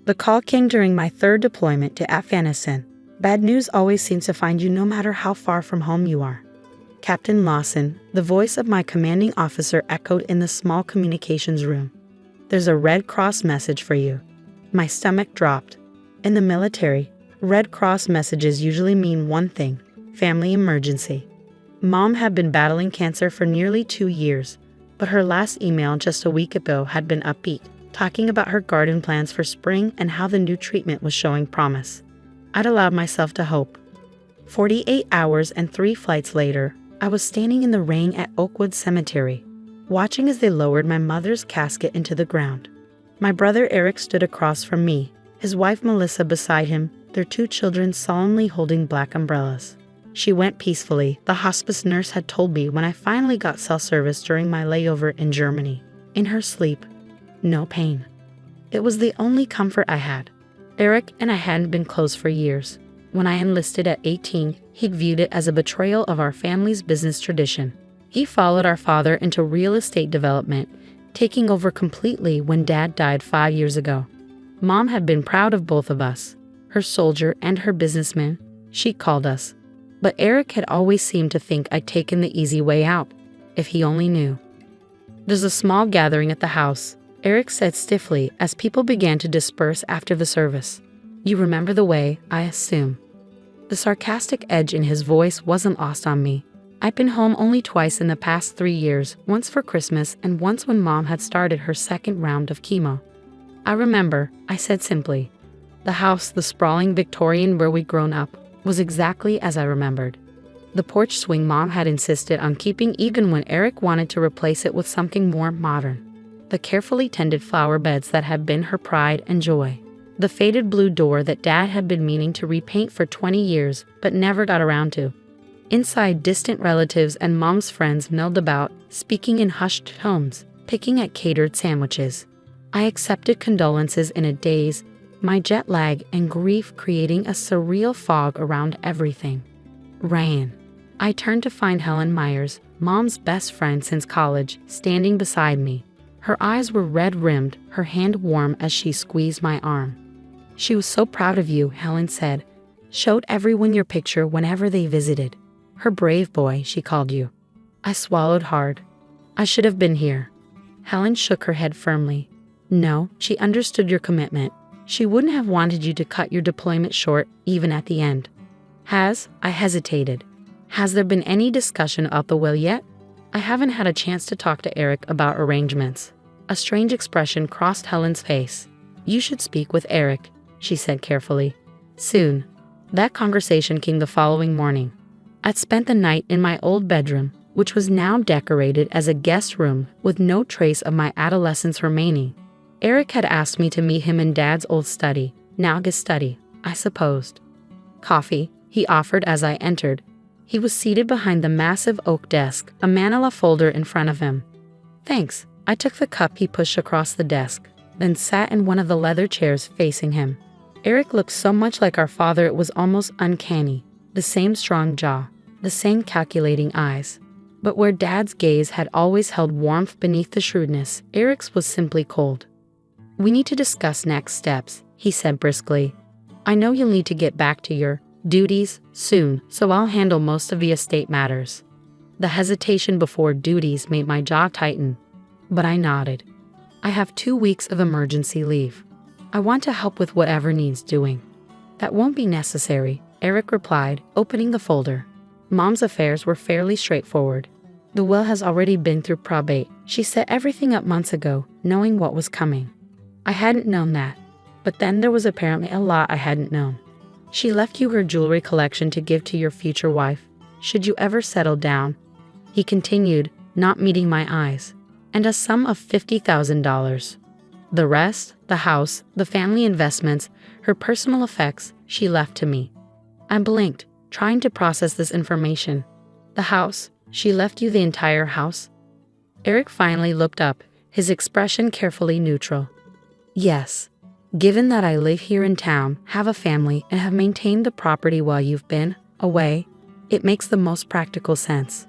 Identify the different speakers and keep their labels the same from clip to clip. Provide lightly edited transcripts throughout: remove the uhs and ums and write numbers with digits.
Speaker 1: The call came during my third deployment to Afghanistan. Bad news always seems to find you no matter how far from home you are. Captain Lawson, the voice of my commanding officer, echoed in the small communications room. There's a Red Cross message for you. My stomach dropped. In the military, Red Cross messages usually mean one thing: family emergency. Mom had been battling cancer for nearly 2 years, but her last email just a week ago had been upbeat, talking about her garden plans for spring and how the new treatment was showing promise. I'd allowed myself to hope. 48 hours and 3 flights later, I was standing in the rain at Oakwood Cemetery, watching as they lowered my mother's casket into the ground. My brother Eric stood across from me, his wife Melissa beside him, their 2 children solemnly holding black umbrellas. She went peacefully, the hospice nurse had told me when I finally got cell service during my layover in Germany. In her sleep, no pain. It was the only comfort I had. Eric and I hadn't been close for years. When I enlisted at 18, he'd viewed it as a betrayal of our family's business tradition. He followed our father into real estate development, taking over completely when Dad died 5 years ago. Mom had been proud of both of us, her soldier and her businessman, she called us. But Eric had always seemed to think I'd taken the easy way out, if he only knew. There's a small gathering at the house, Eric said stiffly as people began to disperse after the service. You remember the way, I assume. The sarcastic edge in his voice wasn't lost on me. I'd been home only twice in the past 3 years, once for Christmas and once when Mom had started her second round of chemo. I remember, I said simply. The house, the sprawling Victorian where we'd grown up, was exactly as I remembered. The porch swing Mom had insisted on keeping even when Eric wanted to replace it with something more modern. The carefully tended flower beds that had been her pride and joy. The faded blue door that Dad had been meaning to repaint for 20 years but never got around to. Inside, distant relatives and Mom's friends milled about, speaking in hushed tones, picking at catered sandwiches. I accepted condolences in a daze, my jet lag and grief creating a surreal fog around everything. Rain. I turned to find Helen Myers, Mom's best friend since college, standing beside me. Her eyes were red-rimmed, her hand warm as she squeezed my arm. She was so proud of you, Helen said. Showed everyone your picture whenever they visited. Her brave boy, she called you. I swallowed hard. I should have been here. Helen shook her head firmly. No, she understood your commitment. She wouldn't have wanted you to cut your deployment short, even at the end. I hesitated. Has there been any discussion of the will yet? I haven't had a chance to talk to Eric about arrangements. A strange expression crossed Helen's face. You should speak with Eric, she said carefully. Soon. That conversation came the following morning. I'd spent the night in my old bedroom, which was now decorated as a guest room with no trace of my adolescence remaining. Eric had asked me to meet him in Dad's old study, now his study, I supposed. Coffee, he offered as I entered. He was seated behind the massive oak desk, a manila folder in front of him. Thanks. I took the cup he pushed across the desk, then sat in one of the leather chairs facing him. Eric looked so much like our father it was almost uncanny. The same strong jaw, the same calculating eyes. But where Dad's gaze had always held warmth beneath the shrewdness, Eric's was simply cold. We need to discuss next steps, he said briskly. I know you'll need to get back to your duties soon, so I'll handle most of the estate matters. The hesitation before duties made my jaw tighten, but I nodded. I have 2 weeks of emergency leave. I want to help with whatever needs doing. That won't be necessary, Eric replied, opening the folder. Mom's affairs were fairly straightforward. The will has already been through probate. She set everything up months ago, knowing what was coming. I hadn't known that, but then there was apparently a lot I hadn't known. She left you her jewelry collection to give to your future wife, should you ever settle down. He continued, not meeting my eyes, and a sum of $50,000. The rest, the house, the family investments, her personal effects, she left to me. I blinked, trying to process this information. The house, she left you the entire house? Eric finally looked up, his expression carefully neutral. Yes. Given that I live here in town, have a family, and have maintained the property while you've been away, it makes the most practical sense.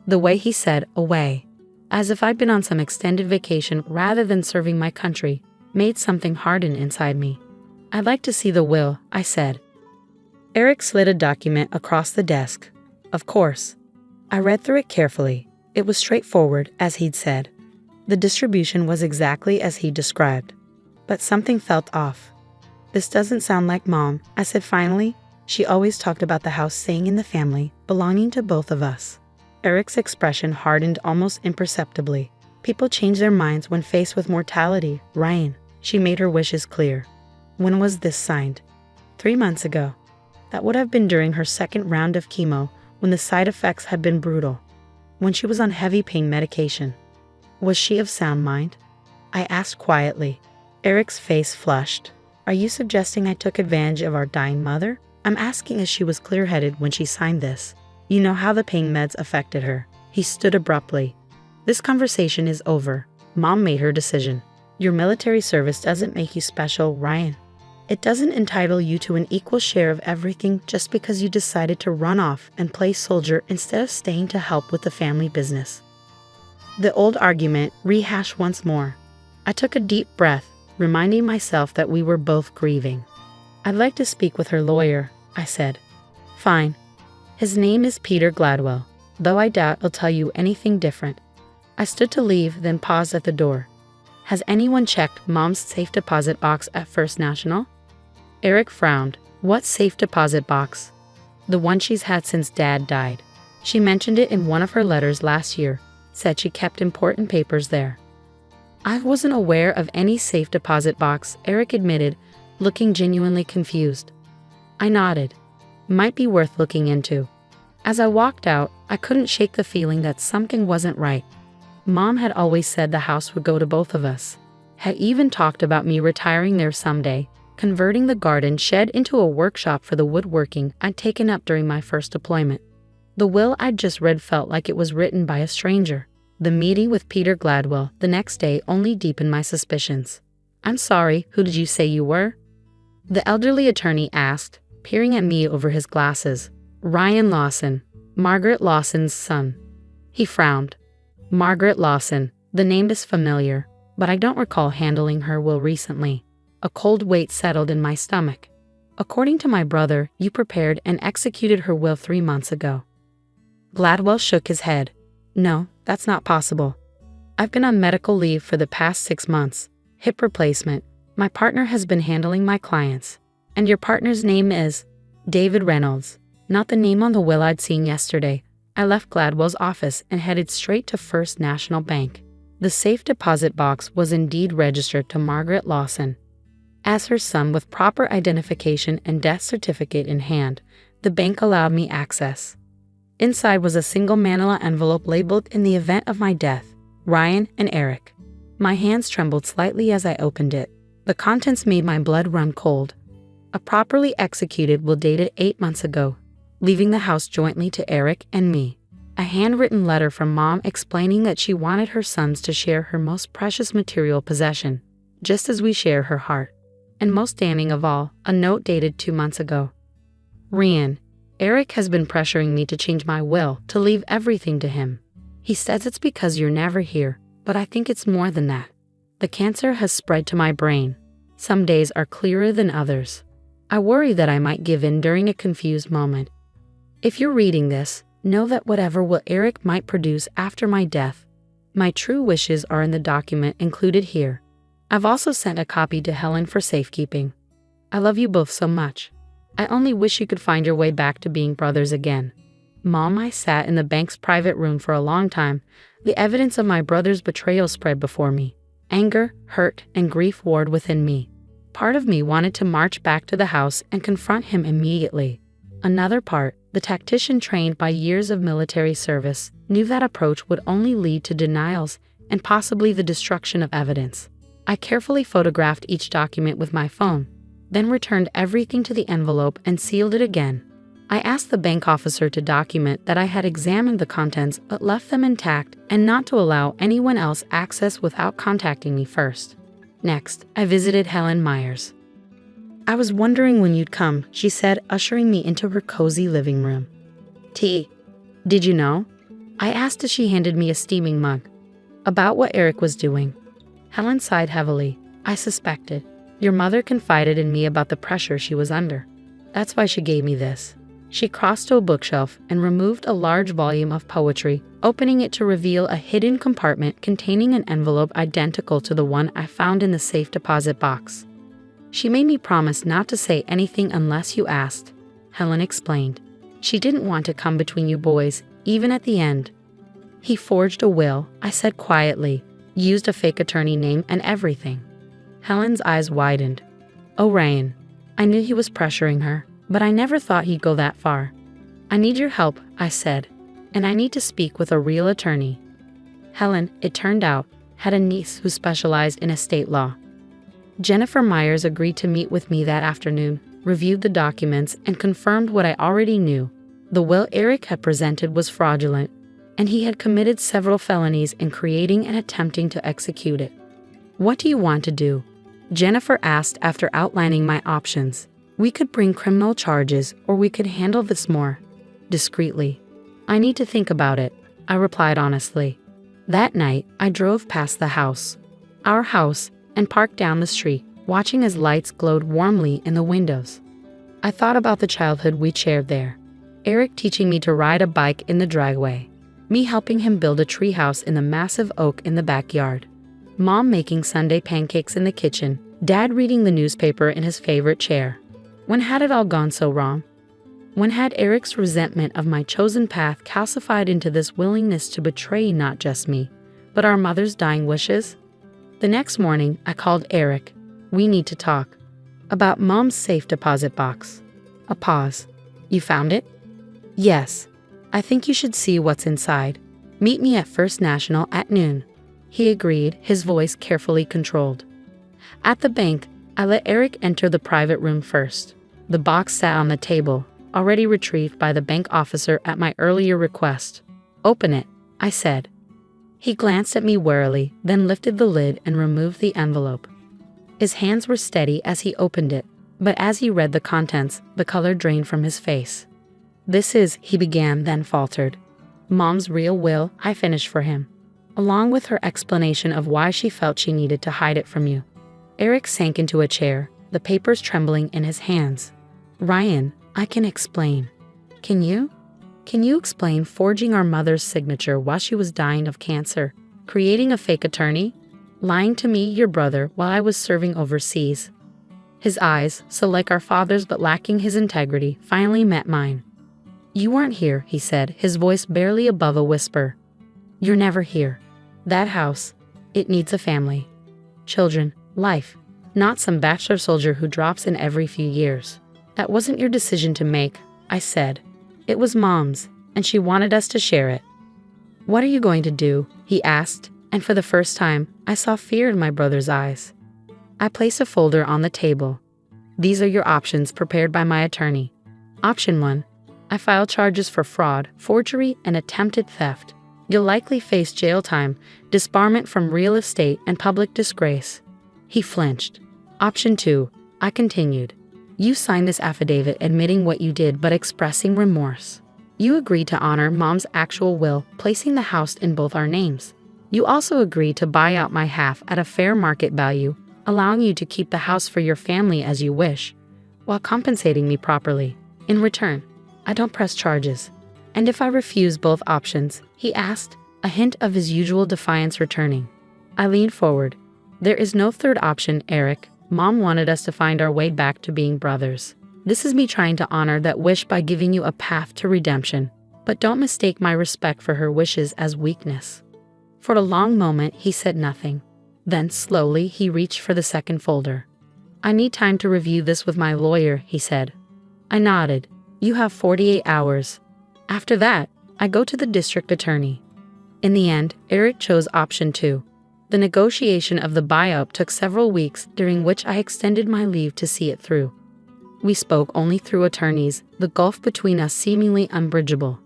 Speaker 1: The way he said away, as if I'd been on some extended vacation rather than serving my country, made something harden inside me. "I'd like to see the will," I said. Eric slid a document across the desk. Of course. I read through it carefully. It was straightforward, as he'd said. The distribution was exactly as he described. But something felt off. "This doesn't sound like Mom," I said finally. "She always talked about the house staying in the family, belonging to both of us." Eric's expression hardened almost imperceptibly. "People change their minds when faced with mortality, Ryan." She made her wishes clear. "When was this signed?" 3 months ago. That would have been during her second round of chemo, when the side effects had been brutal. When she was on heavy pain medication. Was she of sound mind? I asked quietly. Eric's face flushed. "Are you suggesting I took advantage of our dying mother?" "I'm asking if she was clear-headed when she signed this. You know how the pain meds affected her." He stood abruptly. "This conversation is over. Mom made her decision. Your military service doesn't make you special, Ryan. It doesn't entitle you to an equal share of everything just because you decided to run off and play soldier instead of staying to help with the family business." The old argument rehashed once more. I took a deep breath, reminding myself that we were both grieving. "I'd like to speak with her lawyer," I said. "Fine. His name is Peter Gladwell, though I doubt he'll tell you anything different." I stood to leave, then paused at the door. "Has anyone checked Mom's safe deposit box at First National?" Eric frowned. "What safe deposit box?" "The one she's had since Dad died. She mentioned it in one of her letters last year, said she kept important papers there." "I wasn't aware of any safe deposit box," Eric admitted, looking genuinely confused. I nodded. "Might be worth looking into." As I walked out, I couldn't shake the feeling that something wasn't right. Mom had always said the house would go to both of us, had even talked about me retiring there someday, converting the garden shed into a workshop for the woodworking I'd taken up during my first deployment. The will I'd just read felt like it was written by a stranger. The meeting with Peter Gladwell the next day only deepened my suspicions. "I'm sorry, who did you say you were?" the elderly attorney asked, peering at me over his glasses. "Ryan Lawson, Margaret Lawson's son." He frowned. "Margaret Lawson, the name is familiar, but I don't recall handling her will recently." A cold weight settled in my stomach. "According to my brother, you prepared and executed her will 3 months ago." Gladwell shook his head. "No, that's not possible. I've been on medical leave for the past 6 months. Hip replacement. My partner has been handling my clients." "And your partner's name is?" "David Reynolds." Not the name on the will I'd seen yesterday. I left Gladwell's office and headed straight to First National Bank. The safe deposit box was indeed registered to Margaret Lawson. As her son with proper identification and death certificate in hand, the bank allowed me access. Inside was a single manila envelope labeled "In the event of my death, Ryan and Eric." My hands trembled slightly as I opened it. The contents made my blood run cold. A properly executed will dated 8 months ago, leaving the house jointly to Eric and me. A handwritten letter from Mom explaining that she wanted her sons to share her most precious material possession, just as we share her heart. And most damning of all, a note dated 2 months ago. "Ryan, Eric has been pressuring me to change my will, to leave everything to him. He says it's because you're never here, but I think it's more than that. The cancer has spread to my brain. Some days are clearer than others. I worry that I might give in during a confused moment. If you're reading this, know that whatever will Eric might produce after my death, my true wishes are in the document included here. I've also sent a copy to Helen for safekeeping. I love you both so much. I only wish you could find your way back to being brothers again." Mom, I sat in the bank's private room for a long time. The evidence of my brother's betrayal spread before me. Anger, hurt, and grief warred within me. Part of me wanted to march back to the house and confront him immediately. Another part, the tactician trained by years of military service, knew that approach would only lead to denials and possibly the destruction of evidence. I carefully photographed each document with my phone, then returned everything to the envelope and sealed it again. I asked the bank officer to document that I had examined the contents but left them intact and not to allow anyone else access without contacting me first. Next, I visited Helen Myers. "I was wondering when you'd come," she said, ushering me into her cozy living room. "Tea. Did you know?" I asked as she handed me a steaming mug. "About what Eric was doing." Helen sighed heavily. I suspected. Your mother confided in me about the pressure she was under. That's why she gave me this. She crossed to a bookshelf and removed a large volume of poetry, opening it to reveal a hidden compartment containing an envelope identical to the one I found in the safe deposit box. She made me promise not to say anything unless you asked, Helen explained. She didn't want to come between you boys, even at the end. He forged a will, I said quietly, used a fake attorney name and everything. Helen's eyes widened. Oh, Ryan. I knew he was pressuring her, but I never thought he'd go that far. I need your help, I said, and I need to speak with a real attorney. Helen, it turned out, had a niece who specialized in estate law. Jennifer Myers agreed to meet with me that afternoon, reviewed the documents, and confirmed what I already knew. The will Eric had presented was fraudulent, and he had committed several felonies in creating and attempting to execute it. What do you want to do? Jennifer asked after outlining my options. We could bring criminal charges, or we could handle this more discreetly. I need to think about it, I replied honestly. That night, I drove past the house, our house, and parked down the street, watching as lights glowed warmly in the windows. I thought about the childhood we shared there. Eric teaching me to ride a bike in the driveway, me helping him build a treehouse in the massive oak in the backyard, Mom making Sunday pancakes in the kitchen, Dad reading the newspaper in his favorite chair. When had it all gone so wrong? When had Eric's resentment of my chosen path calcified into this willingness to betray not just me, but our mother's dying wishes? The next morning, I called Eric. We need to talk. About Mom's safe deposit box. A pause. You found it? Yes. I think you should see what's inside. Meet me at First National at noon. He agreed, his voice carefully controlled. At the bank, I let Eric enter the private room first. The box sat on the table, already retrieved by the bank officer at my earlier request. Open it, I said. He glanced at me warily, then lifted the lid and removed the envelope. His hands were steady as he opened it, but as he read the contents, the color drained from his face. This is, he began, then faltered. Mom's real will, I finished for him, along with her explanation of why she felt she needed to hide it from you. Eric sank into a chair, the papers trembling in his hands. Ryan, I can explain. Can you? Can you explain forging our mother's signature while she was dying of cancer, creating a fake attorney, lying to me, your brother, while I was serving overseas? His eyes, so like our father's but lacking his integrity, finally met mine. You weren't here, he said, his voice barely above a whisper. You're never here. That house, it needs a family. Children, life, not some bachelor soldier who drops in every few years. That wasn't your decision to make, I said. It was Mom's, and she wanted us to share it. What are you going to do? He asked, and for the first time, I saw fear in my brother's eyes. I placed a folder on the table. These are your options prepared by my attorney. Option 1. I file charges for fraud, forgery, and attempted theft. You'll likely face jail time, disbarment from real estate, and public disgrace. He flinched. Option 2. I continued. You signed this affidavit admitting what you did but expressing remorse. You agreed to honor Mom's actual will, placing the house in both our names. You also agreed to buy out my half at a fair market value, allowing you to keep the house for your family as you wish, while compensating me properly. In return, I don't press charges. And if I refuse both options, he asked, a hint of his usual defiance returning. I leaned forward. There is no third option, Eric. Mom wanted us to find our way back to being brothers. This is me trying to honor that wish by giving you a path to redemption. But don't mistake my respect for her wishes as weakness. For a long moment, he said nothing. Then, slowly, he reached for the second folder. I need time to review this with my lawyer, he said. I nodded. You have 48 hours. After that, I go to the district attorney. In the end, Eric chose option 2. The negotiation of the buyout took several weeks, during which I extended my leave to see it through. We spoke only through attorneys, the gulf between us seemingly unbridgeable.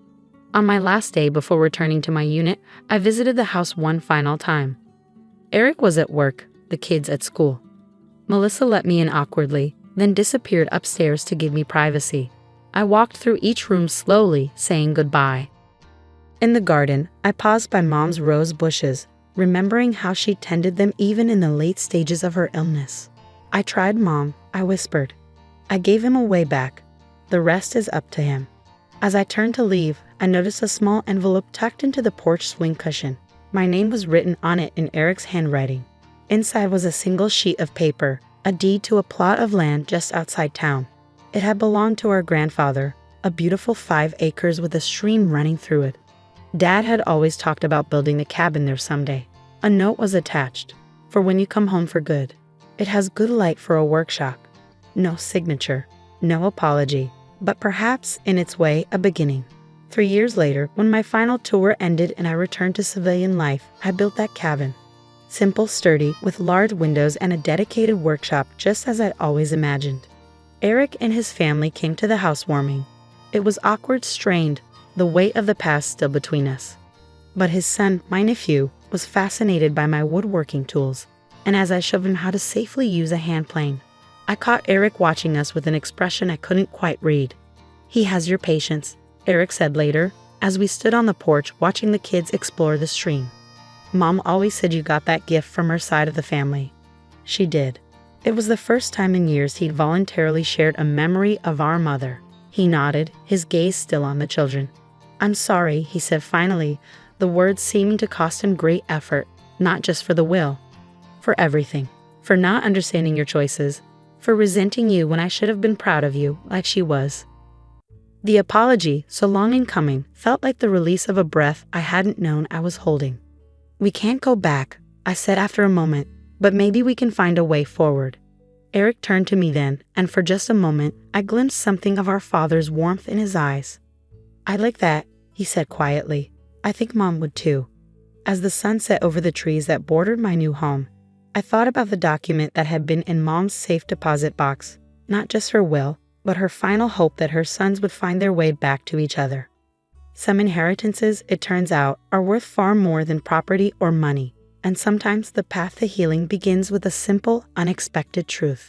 Speaker 1: On my last day before returning to my unit, I visited the house one final time. Eric was at work, the kids at school. Melissa let me in awkwardly, then disappeared upstairs to give me privacy. I walked through each room slowly, saying goodbye. In the garden, I paused by Mom's rose bushes. remembering how she tended them even in the late stages of her illness. "I tried, Mom," I whispered. "I gave him away back. The rest is up to him." As I turned to leave, I noticed a small envelope tucked into the porch swing cushion. My name was written on it in Eric's handwriting. Inside was a single sheet of paper, a deed to a plot of land just outside town. It had belonged to our grandfather, a beautiful 5 acres with a stream running through it. Dad had always talked about building the cabin there someday. A note was attached, "For when you come home for good." It has good light for a workshop. No signature, no apology, but perhaps, in its way, a beginning. 3 years later, when my final tour ended and I returned to civilian life, I built that cabin. Simple, sturdy, with large windows and a dedicated workshop, just as I'd always imagined. Eric and his family came to the housewarming. It was awkward, strained, the weight of the past still between us. But his son, my nephew, was fascinated by my woodworking tools, and as I showed him how to safely use a hand plane, I caught Eric watching us with an expression I couldn't quite read. "He has your patience," Eric said later, as we stood on the porch watching the kids explore the stream. "Mom always said you got that gift from her side of the family." She did. It was the first time in years he'd voluntarily shared a memory of our mother. He nodded, his gaze still on the children. "I'm sorry," he said finally, the words seeming to cost him great effort, not just for the will, for everything. "For not understanding your choices, for resenting you when I should have been proud of you, like she was." The apology, so long in coming, felt like the release of a breath I hadn't known I was holding. "We can't go back," I said after a moment, "but maybe we can find a way forward." Eric turned to me then, and for just a moment, I glimpsed something of our father's warmth in his eyes. "I like that," he said quietly. "I think Mom would too." As the sun set over the trees that bordered my new home, I thought about the document that had been in Mom's safe deposit box, not just her will, but her final hope that her sons would find their way back to each other. Some inheritances, it turns out, are worth far more than property or money, and sometimes the path to healing begins with a simple, unexpected truth.